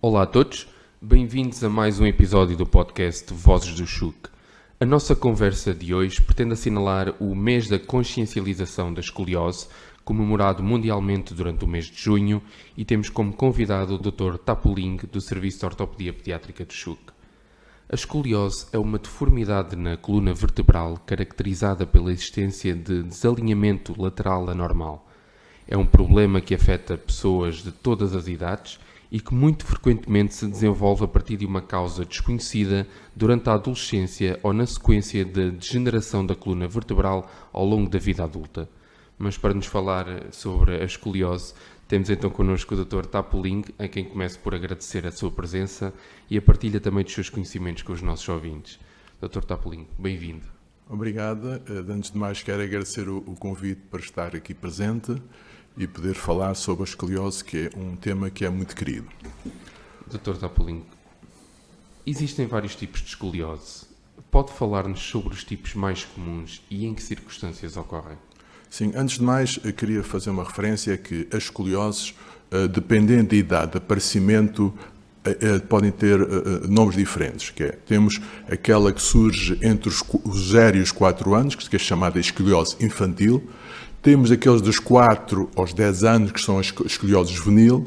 Olá a todos, bem-vindos a mais um episódio do podcast Vozes do Chuc. A nossa conversa de hoje pretende assinalar o mês da consciencialização da escoliose, comemorado mundialmente durante o mês de junho, e temos como convidado o Dr. Tapuling, do Serviço de Ortopedia Pediátrica do Chuc. A escoliose é uma deformidade na coluna vertebral caracterizada pela existência de desalinhamento lateral anormal. É um problema que afeta pessoas de todas as idades e que muito frequentemente se desenvolve a partir de uma causa desconhecida durante a adolescência ou na sequência da degeneração da coluna vertebral ao longo da vida adulta. Mas para nos falar sobre a escoliose, temos então connosco o Dr. Tapuling, a quem começo por agradecer a sua presença e a partilha também dos seus conhecimentos com os nossos ouvintes. Dr. Tapuling, bem-vindo. Obrigado. Antes de mais, quero agradecer o convite para estar aqui presente e poder falar sobre a escoliose, que é um tema que é muito querido. Dr. Tapuling, existem vários tipos de escoliose. Pode falar-nos sobre os tipos mais comuns e em que circunstâncias ocorrem? Sim, antes de mais, eu queria fazer uma referência que as escolioses, dependendo da idade de aparecimento, podem ter nomes diferentes, que é, temos aquela que surge entre os 0 e os 4 anos, que é chamada escoliose infantil. Temos aqueles dos 4 aos 10 anos, que são a escoliose juvenil.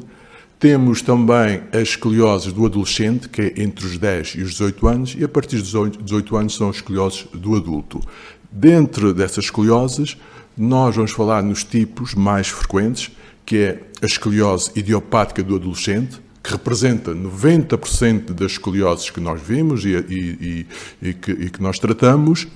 Temos também as escolioses do adolescente, que é entre os 10 e os 18 anos, e a partir dos 18 anos são as escolioses do adulto. Dentro dessas escolioses, nós vamos falar nos tipos mais frequentes, que é a escoliose idiopática do adolescente, que representa 90% das escolioses que nós vimos e que nós tratamos.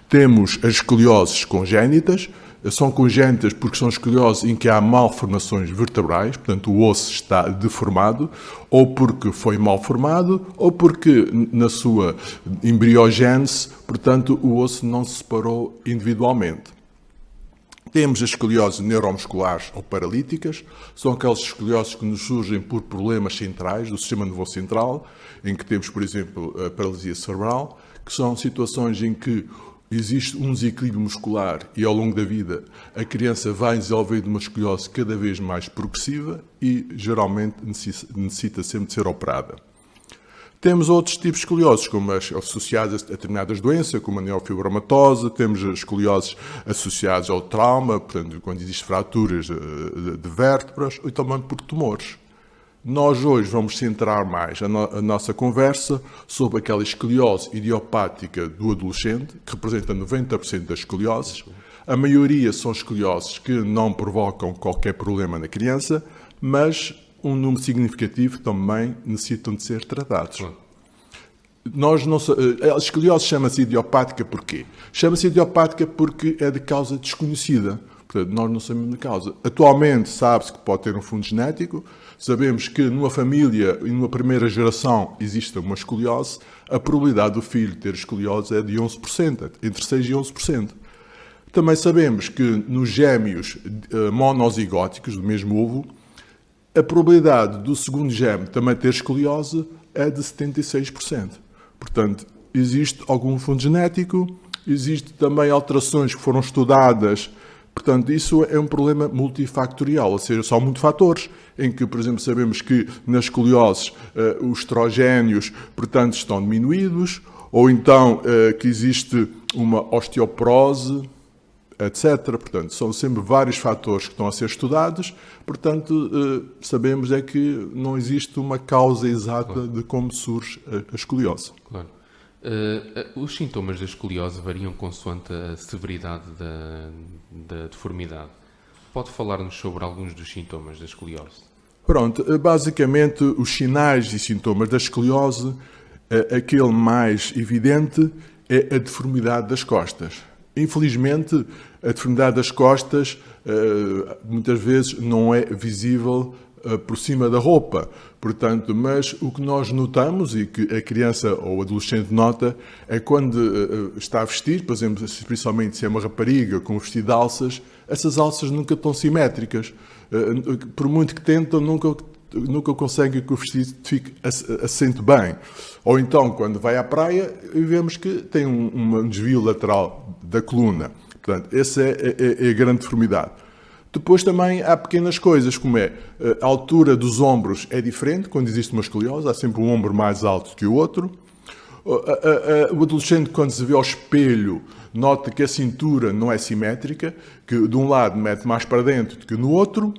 Temos as escolioses congénitas. São congénitas porque são escolioses em que há malformações vertebrais, portanto o osso está deformado, ou porque foi mal formado, ou porque na sua embriogênese, portanto o osso não se separou individualmente. Temos as escolioses neuromusculares ou paralíticas, são aquelas escolioses que nos surgem por problemas centrais do sistema nervoso central, em que temos, por exemplo, a paralisia cerebral, que são situações em que existe um desequilíbrio muscular e ao longo da vida a criança vai desenvolvendo uma escoliose cada vez mais progressiva e geralmente necessita sempre de ser operada. Temos outros tipos de escolioses, como as associadas a determinadas doenças, como a neofibromatose, temos as escolioses associadas ao trauma, portanto, quando existem fraturas de vértebras, e também por tumores. Nós hoje vamos centrar mais a nossa conversa sobre aquela escoliose idiopática do adolescente, que representa 90% das escolioses. A maioria são escolioses que não provocam qualquer problema na criança, mas um número significativo também necessitam de ser tratados. A escoliose chama-se idiopática porquê? Chama-se idiopática porque é de causa desconhecida. Portanto, nós não sabemos a causa. Atualmente sabe-se que pode ter um fundo genético. Sabemos que numa família e numa primeira geração existe uma escoliose. A probabilidade do filho ter escoliose é de 11%, entre 6% e 11%. Também sabemos que nos gêmeos monozigóticos do mesmo ovo, a probabilidade do segundo gêmeo também ter escoliose é de 76%. Portanto, existe algum fundo genético, existe também alterações que foram estudadas. Portanto, isso é um problema multifactorial, ou seja, são muitos fatores, em que, por exemplo, sabemos que nas escolioses os estrogénios, portanto, estão diminuídos, ou então que existe uma osteoporose, etc. Portanto, são sempre vários fatores que estão a ser estudados, portanto, sabemos é que não existe uma causa exata de como surge a escoliose. Claro. Os sintomas da escoliose variam consoante a severidade da deformidade. Pode falar-nos sobre alguns dos sintomas da escoliose? Pronto, basicamente os sinais e sintomas da escoliose, aquele mais evidente é a deformidade das costas. Infelizmente, a deformidade das costas muitas vezes não é visível por cima da roupa. Portanto, mas o que nós notamos e que a criança ou o adolescente nota é quando está a vestir, por exemplo, principalmente se é uma rapariga com vestido de alças, essas alças nunca estão simétricas. Por muito que tentam, nunca conseguem que o vestido fique assente bem. Ou então, quando vai à praia, vemos que tem um desvio lateral da coluna. Portanto, essa é a grande deformidade. Depois também há pequenas coisas, como a altura dos ombros é diferente, quando existe uma escoliose, há sempre um ombro mais alto que o outro. O adolescente, quando se vê ao espelho, nota que a cintura não é simétrica, que de um lado mete mais para dentro do que no outro.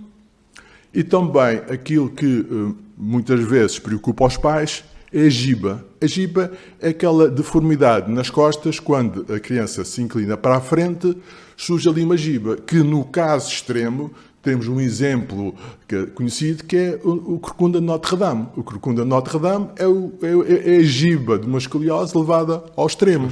E também aquilo que muitas vezes preocupa os pais é a giba. A giba é aquela deformidade nas costas, quando a criança se inclina para a frente, surge ali uma giba, que no caso extremo, temos um exemplo conhecido que é o Corcunda de Notre Dame. O Corcunda de Notre Dame é a giba de uma escoliose levada ao extremo.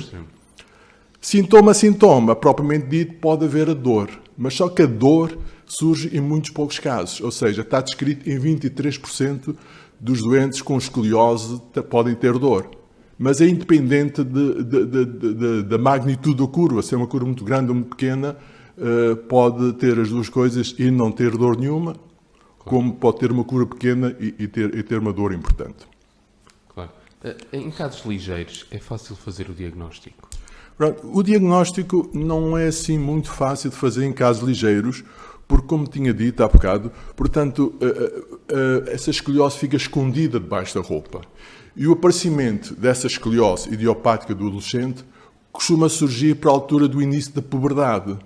Sintoma, propriamente dito, pode haver a dor, mas só que a dor surge em muitos poucos casos, ou seja, está descrito em 23% dos doentes com escoliose podem ter dor. Mas é independente da magnitude da curva, se é uma curva muito grande ou muito pequena, pode ter as duas coisas e não ter dor nenhuma, como pode ter uma curva pequena e ter uma dor importante. Claro. Em casos ligeiros, é fácil fazer o diagnóstico? O diagnóstico não é assim muito fácil de fazer em casos ligeiros, porque, como tinha dito há bocado, portanto, essa escoliose fica escondida debaixo da roupa. E o aparecimento dessa escoliose idiopática do adolescente costuma surgir para a altura do início da puberdade,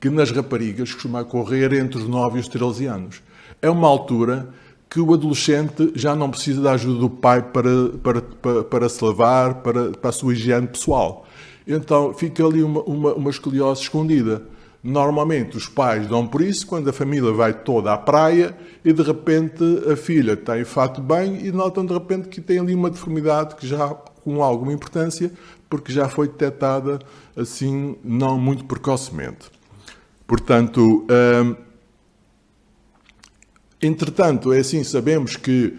que nas raparigas costuma ocorrer entre os 9 e os 13 anos. É uma altura que o adolescente já não precisa da ajuda do pai para se lavar, para a sua higiene pessoal. Então fica ali uma escoliose escondida. Normalmente os pais dão por isso quando a família vai toda à praia e de repente a filha está em fato de banho e notam de repente que tem ali uma deformidade que já com alguma importância, porque já foi detectada assim não muito precocemente. Portanto, entretanto, é assim, sabemos que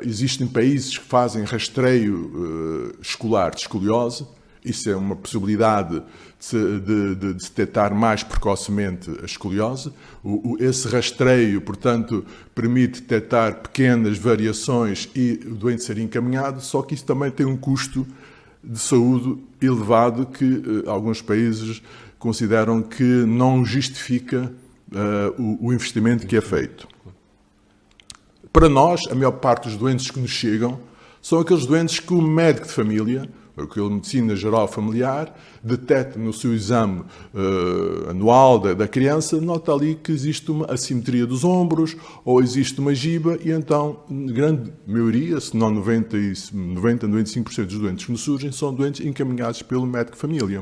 existem países que fazem rastreio escolar de escoliose. Isso é uma possibilidade de detectar mais precocemente a escoliose. Esse rastreio, portanto, permite detectar pequenas variações e o doente ser encaminhado, só que isso também tem um custo de saúde elevado que alguns países consideram que não justifica o investimento que é feito. Para nós, a maior parte dos doentes que nos chegam são aqueles doentes que o médico de família, aquela medicina geral familiar, detecta no seu exame anual da criança, nota ali que existe uma assimetria dos ombros ou existe uma giba e então, grande maioria, se não 90-95% dos doentes que nos surgem, são doentes encaminhados pelo médico de família.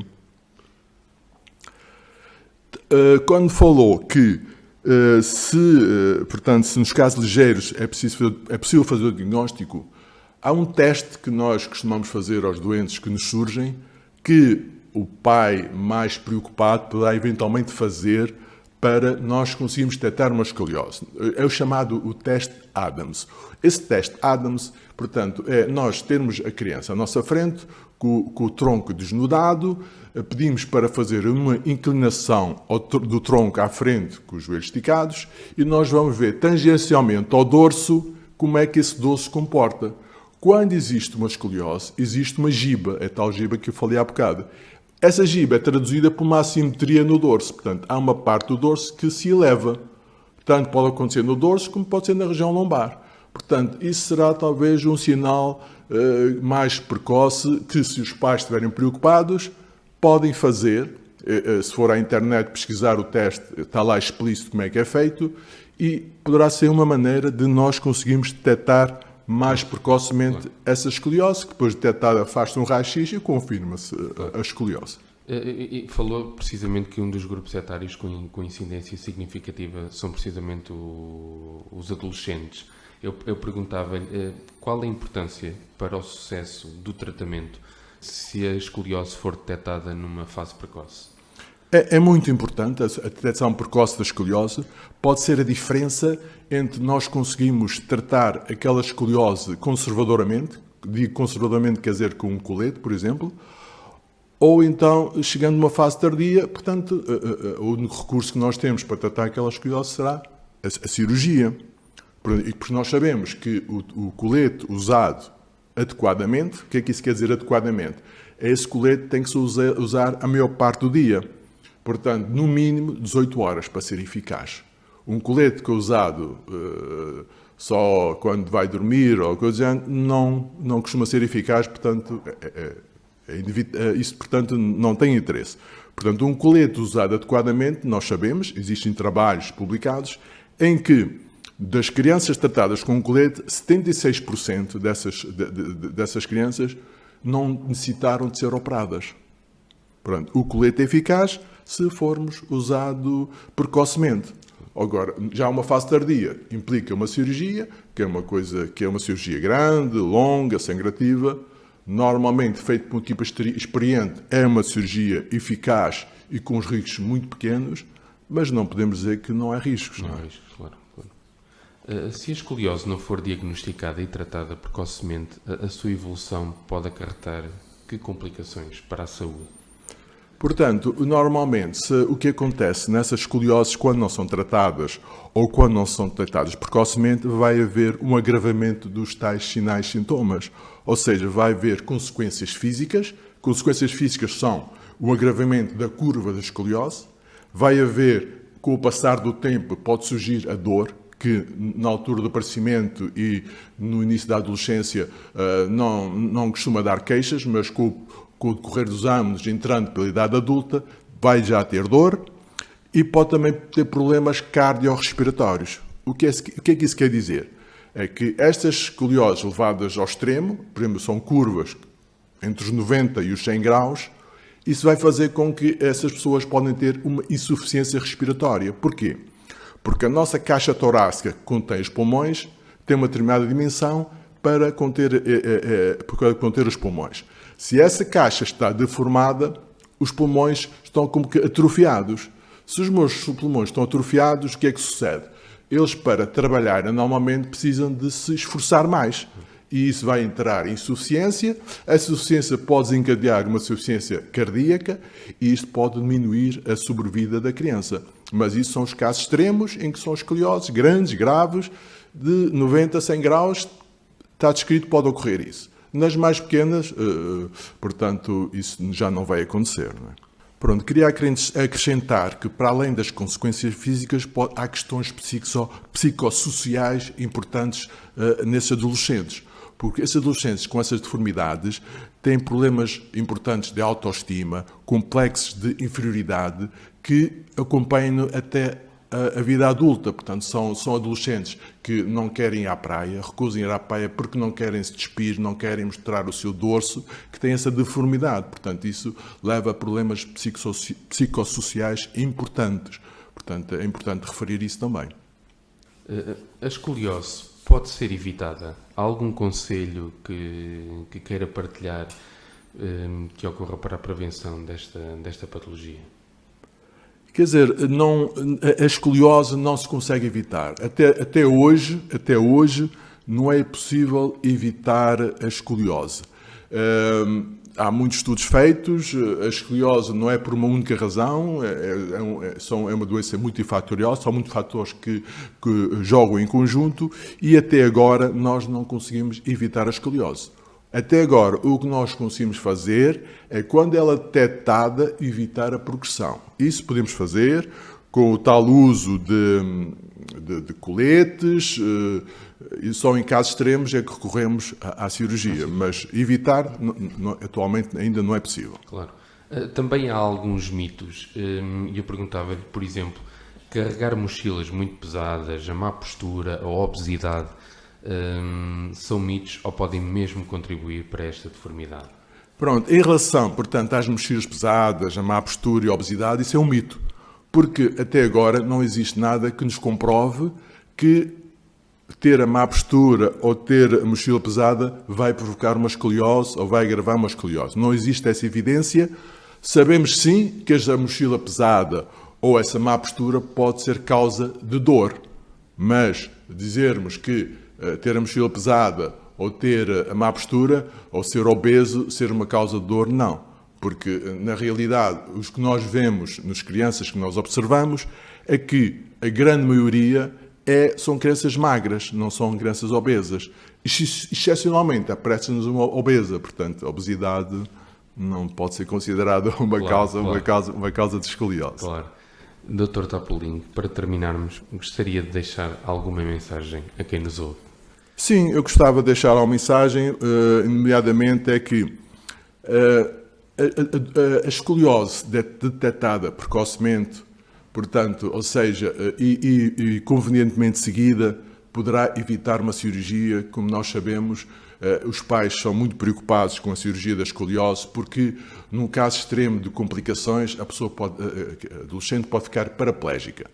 Quando falou que portanto, se nos casos ligeiros é possível fazer o diagnóstico, há um teste que nós costumamos fazer aos doentes que nos surgem, que o pai mais preocupado poderá eventualmente fazer para nós conseguirmos detectar uma escoliose. É o chamado o teste Adams. Esse teste Adams, portanto, é nós termos a criança à nossa frente, com o tronco desnudado, pedimos para fazer uma inclinação do tronco à frente, com os joelhos esticados, e nós vamos ver tangencialmente ao dorso como é que esse dorso se comporta. Quando existe uma escoliose, existe uma giba, é tal giba que eu falei há bocado. Essa giba é traduzida por uma assimetria no dorso, portanto, há uma parte do dorso que se eleva. Tanto pode acontecer no dorso como pode ser na região lombar. Portanto, isso será talvez um sinal mais precoce que, se os pais estiverem preocupados, podem fazer. Se for à internet pesquisar o teste, está lá explícito como é que é feito, e poderá ser uma maneira de nós conseguirmos detectar mais precocemente essa escoliose, que depois de detectada faz-se um raio-x e confirma-se a escoliose. E falou precisamente que um dos grupos etários com incidência significativa são precisamente os adolescentes. Eu perguntava-lhe qual a importância para o sucesso do tratamento se a escoliose for detectada numa fase precoce. É muito importante. A detecção precoce da escoliose pode ser a diferença entre nós conseguirmos tratar aquela escoliose conservadoramente, digo conservadoramente quer dizer com um colete, por exemplo, ou então, chegando numa fase tardia, portanto, o único recurso que nós temos para tratar aquela escoliose será a cirurgia. E porque nós sabemos que o colete usado adequadamente, o que é que isso quer dizer adequadamente? Esse colete tem que se usar a maior parte do dia. Portanto, no mínimo 18 horas para ser eficaz. Um colete que é usado só quando vai dormir ou coisa do género, não costuma ser eficaz, portanto, isso, portanto, não tem interesse. Portanto, um colete usado adequadamente, nós sabemos, existem trabalhos publicados, em que das crianças tratadas com um colete, 76% dessas crianças não necessitaram de ser operadas. Pronto, o colete é eficaz se formos usado precocemente. Agora, já uma fase tardia implica uma cirurgia, que é uma cirurgia grande, longa, sangrativa. Normalmente, feito por uma equipa experiente, é uma cirurgia eficaz e com os riscos muito pequenos, mas não podemos dizer que não há riscos. Não há riscos, claro. Se a escoliose não for diagnosticada e tratada precocemente, a sua evolução pode acarretar que complicações para a saúde? Portanto, normalmente, o que acontece nessas escolioses, quando não são tratadas ou quando não são tratadas precocemente, vai haver um agravamento dos tais sinais e sintomas. Ou seja, vai haver consequências físicas. Consequências físicas são o agravamento da curva da escoliose. Vai haver, com o passar do tempo, pode surgir a dor, que na altura do aparecimento e no início da adolescência não costuma dar queixas, mas com o decorrer dos anos, entrando pela idade adulta, vai já ter dor e pode também ter problemas cardiorrespiratórios. O que é que isso quer dizer? É que estas escolioses levadas ao extremo, por exemplo, são curvas entre os 90 e os 100 graus, isso vai fazer com que essas pessoas podem ter uma insuficiência respiratória. Porquê? Porque a nossa caixa torácica, que contém os pulmões, tem uma determinada dimensão para conter os pulmões. Se essa caixa está deformada, os pulmões estão como que atrofiados. Se os meus pulmões estão atrofiados, o que é que sucede? Eles, para trabalhar normalmente, precisam de se esforçar mais. E isso vai entrar em insuficiência. A insuficiência pode desencadear uma insuficiência cardíaca e isto pode diminuir a sobrevida da criança. Mas isso são os casos extremos em que são escolioses grandes, graves, de 90 a 100 graus, está descrito, pode ocorrer isso. Nas mais pequenas, portanto, isso já não vai acontecer. Não é? Pronto, queria acrescentar que, para além das consequências físicas, há questões psicossociais importantes nesses adolescentes. Porque esses adolescentes com essas deformidades têm problemas importantes de autoestima, complexos de inferioridade, que acompanham até a vida adulta. Portanto, são adolescentes que não querem ir à praia, recusam ir à praia porque não querem se despir, não querem mostrar o seu dorso, que têm essa deformidade. Portanto, isso leva a problemas psicossociais importantes. Portanto, é importante referir isso também. A escoliose pode ser evitada? Há algum conselho que queira partilhar que ocorra para a prevenção desta patologia? Quer dizer, a escoliose não se consegue evitar. Até hoje, não é possível evitar a escoliose. Há muitos estudos feitos, a escoliose não é por uma única razão, é uma doença multifatorial, são muitos fatores que jogam em conjunto e até agora nós não conseguimos evitar a escoliose. Até agora, o que nós conseguimos fazer é, quando ela é detectada, evitar a progressão. Isso podemos fazer com o tal uso de coletes, e só em casos extremos é que recorremos à cirurgia, mas evitar atualmente ainda não é possível. Claro. Também há alguns mitos, e eu perguntava-lhe, por exemplo, carregar mochilas muito pesadas, a má postura, a obesidade, são mitos ou podem mesmo contribuir para esta deformidade? Pronto, em relação, portanto, às mochilas pesadas, a má postura e a obesidade, isso é um mito. Porque até agora não existe nada que nos comprove que ter a má postura ou ter a mochila pesada vai provocar uma escoliose ou vai agravar uma escoliose. Não existe essa evidência. Sabemos sim que a mochila pesada ou essa má postura pode ser causa de dor. Mas dizermos que ter a mochila pesada ou ter a má postura ou ser obeso ser uma causa de dor, não. Porque, na realidade, os que nós vemos nas crianças que nós observamos é que a grande maioria são crianças magras, não são crianças obesas. Excepcionalmente, aparece-nos uma obesa. Portanto, a obesidade não pode ser considerada uma causa de escoliose. Claro. Dr. Topolino, para terminarmos, gostaria de deixar alguma mensagem a quem nos ouve? Sim, eu gostava de deixar uma mensagem, nomeadamente é que a escoliose detectada precocemente, portanto, ou seja, e convenientemente seguida, poderá evitar uma cirurgia. Como nós sabemos, os pais são muito preocupados com a cirurgia da escoliose porque, num caso extremo de complicações, a adolescente pode ficar paraplégica.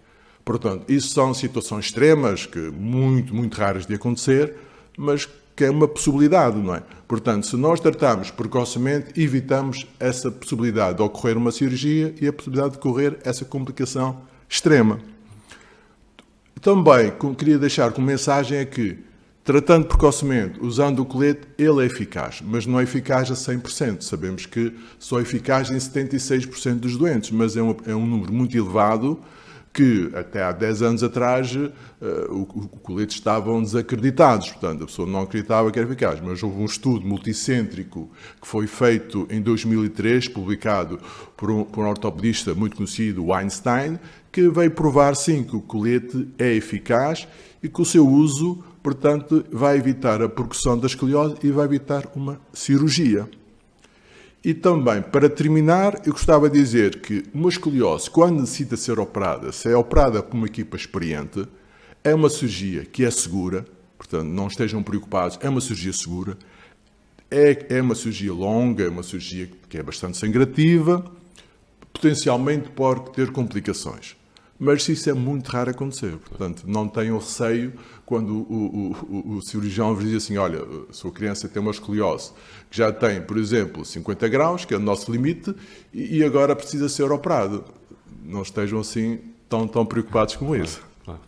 Portanto, isso são situações extremas, que muito raras de acontecer, mas que é uma possibilidade, não é? Portanto, se nós tratarmos precocemente, evitamos essa possibilidade de ocorrer uma cirurgia e a possibilidade de ocorrer essa complicação extrema. Também, queria deixar como mensagem é que, tratando precocemente, usando o colete, ele é eficaz, mas não é eficaz a 100%. Sabemos que só é eficaz em 76% dos doentes, mas é um número muito elevado, que até há 10 anos atrás o colete estavam desacreditados, portanto a pessoa não acreditava que era eficaz, mas houve um estudo multicêntrico que foi feito em 2003, publicado por um ortopedista muito conhecido, o Einstein, que veio provar sim que o colete é eficaz e que o seu uso, portanto, vai evitar a progressão da escoliose e vai evitar uma cirurgia. E também, para terminar, eu gostava de dizer que uma escoliose, quando necessita ser operada, se é operada por uma equipa experiente, é uma cirurgia que é segura, portanto, não estejam preocupados, é uma cirurgia segura, é uma cirurgia longa, é uma cirurgia que é bastante sangrativa, potencialmente pode ter complicações. Mas isso é muito raro acontecer. Portanto, não tenham receio quando o cirurgião vos diz assim, olha, a sua criança tem uma escoliose que já tem, por exemplo, 50 graus, que é o nosso limite, e agora precisa ser operado. Não estejam assim tão preocupados com isso. Claro.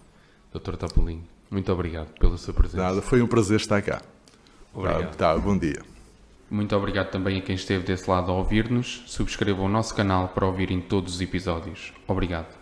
Dr. Topolino, muito obrigado pela sua presença. Nada, foi um prazer estar cá. Obrigado. Bom dia. Muito obrigado também a quem esteve desse lado a ouvir-nos. Subscrevam o nosso canal para ouvirem todos os episódios. Obrigado.